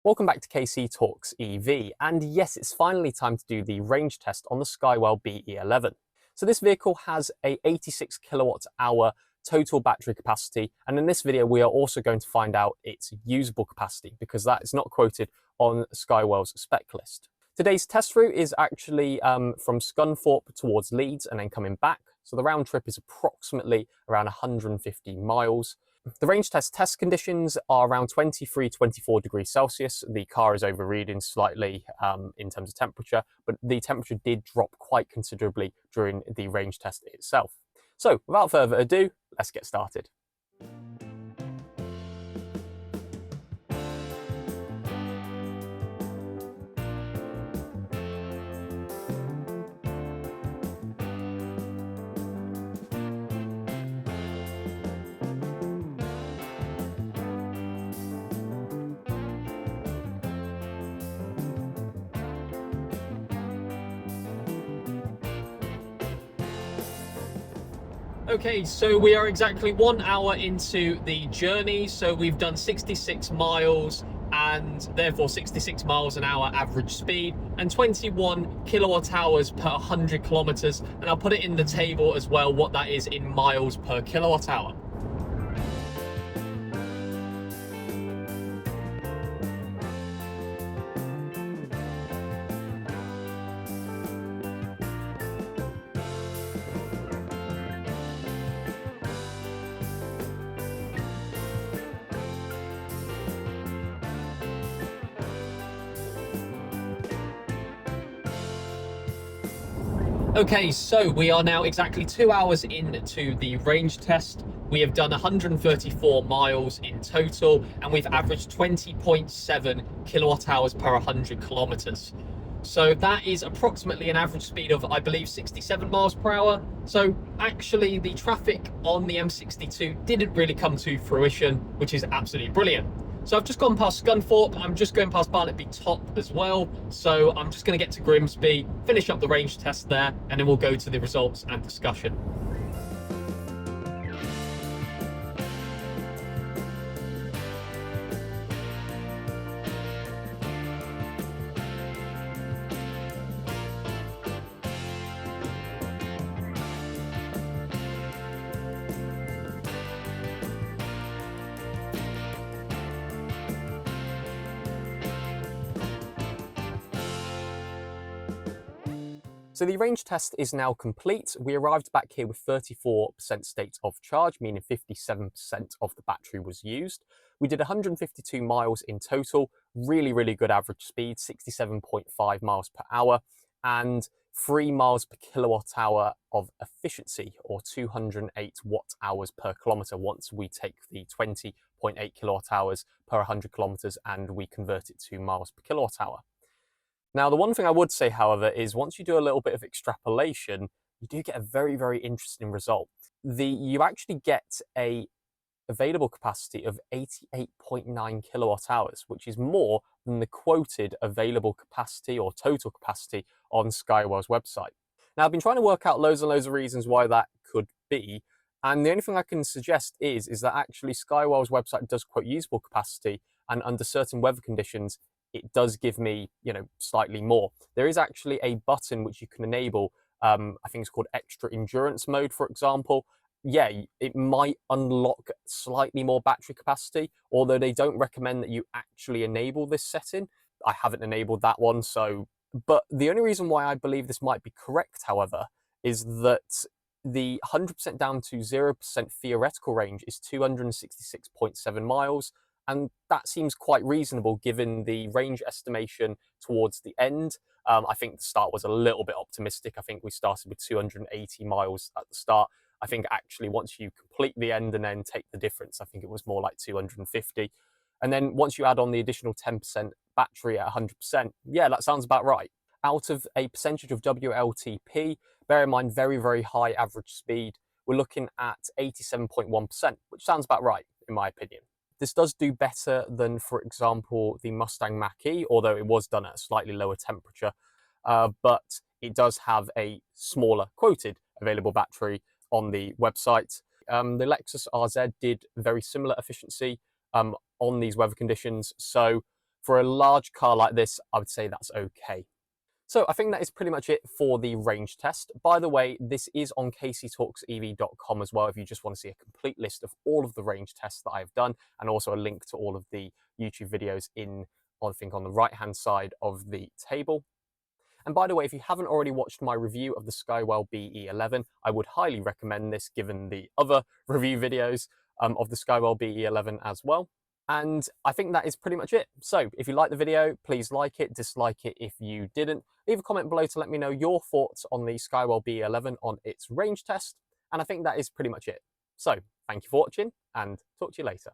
Welcome back to KC Talks EV, and yes, it's finally time to do the range test on the Skywell BE11. So this vehicle has a 86 kilowatt hour total battery capacity, and in this video we are also going to find out its usable capacity because that is not quoted on Skywell's spec list. Today's test route is actually from Scunthorpe towards Leeds and then coming back, so the round trip is approximately around 150 miles. The range test conditions are around 23-24 degrees Celsius. The car is overreading slightly in terms of temperature, but the temperature did drop quite considerably during the range test itself. So without further ado, let's get started. Okay, so we are exactly 1 hour into the journey. So we've done 66 miles and therefore 66 miles an hour average speed and 21 kilowatt hours per 100 kilometers. And I'll put it in the table as well, what that is in miles per kilowatt hour. Okay, so we are now exactly 2 hours into the range test. We have done 134 miles in total, and we've averaged 20.7 kilowatt hours per 100 kilometers. So that is approximately an average speed of, I believe, 67 miles per hour. So actually the traffic on the M62 didn't really come to fruition, which is absolutely brilliant. So I've just gone past Scunthorpe, I'm just going past Barnetby Top as well. So I'm just going to get to Grimsby, finish up the range test there, and then we'll go to the results and discussion. So the range test is now complete. We arrived back here with 34% state of charge, meaning 57% of the battery was used. We did 152 miles in total, really good average speed, 67.5 miles per hour, and 3 miles per kilowatt hour of efficiency, or 208 watt hours per kilometer once we take the 20.8 kilowatt hours per 100 kilometers and we convert it to miles per kilowatt hour. Now, the one thing I would say, however, is once you do a little bit of extrapolation, you do get a very interesting result. You actually get a available capacity of 88.9 kilowatt hours, which is more than the quoted available capacity or total capacity on Skywell's website. Now, I've been trying to work out loads and loads of reasons why that could be, and the only thing I can suggest is that actually Skywell's website does quote usable capacity, and under certain weather conditions, it does give me, slightly more. There is actually a button which you can enable. I think it's called extra endurance mode, for example. Yeah, it might unlock slightly more battery capacity, although they don't recommend that you actually enable this setting. I haven't enabled that one, but the only reason why I believe this might be correct, however, is that the 100% down to 0% theoretical range is 266.7 miles. And that seems quite reasonable given the range estimation towards the end. I think the start was a little bit optimistic. I think we started with 280 miles at the start. I think actually once you complete the end and then take the difference, I think it was more like 250. And then once you add on the additional 10% battery at 100%, yeah, that sounds about right. Out of a percentage of WLTP, bear in mind very high average speed, we're looking at 87.1%, which sounds about right in my opinion. This does do better than, for example, the Mustang Mach-E, although it was done at a slightly lower temperature, but it does have a smaller quoted available battery on the website. The Lexus RZ did very similar efficiency on these weather conditions. So For a large car like this, I would say that's okay. So I think that is pretty much it for the range test. By the way, this is on caseytalksev.com as well if you just want to see a complete list of all of the range tests that I've done, and also a link to all of the YouTube videos I think on the right-hand side of the table. And by the way, if you haven't already watched my review of the Skywell BE11, I would highly recommend this given the other review videos of the Skywell BE11 as well. And I think that is pretty much it. So if you like the video, please like it, dislike it if you didn't. Leave a comment below to let me know your thoughts on the Skywell BE11 on its range test. And I think that is pretty much it. So thank you for watching and talk to you later.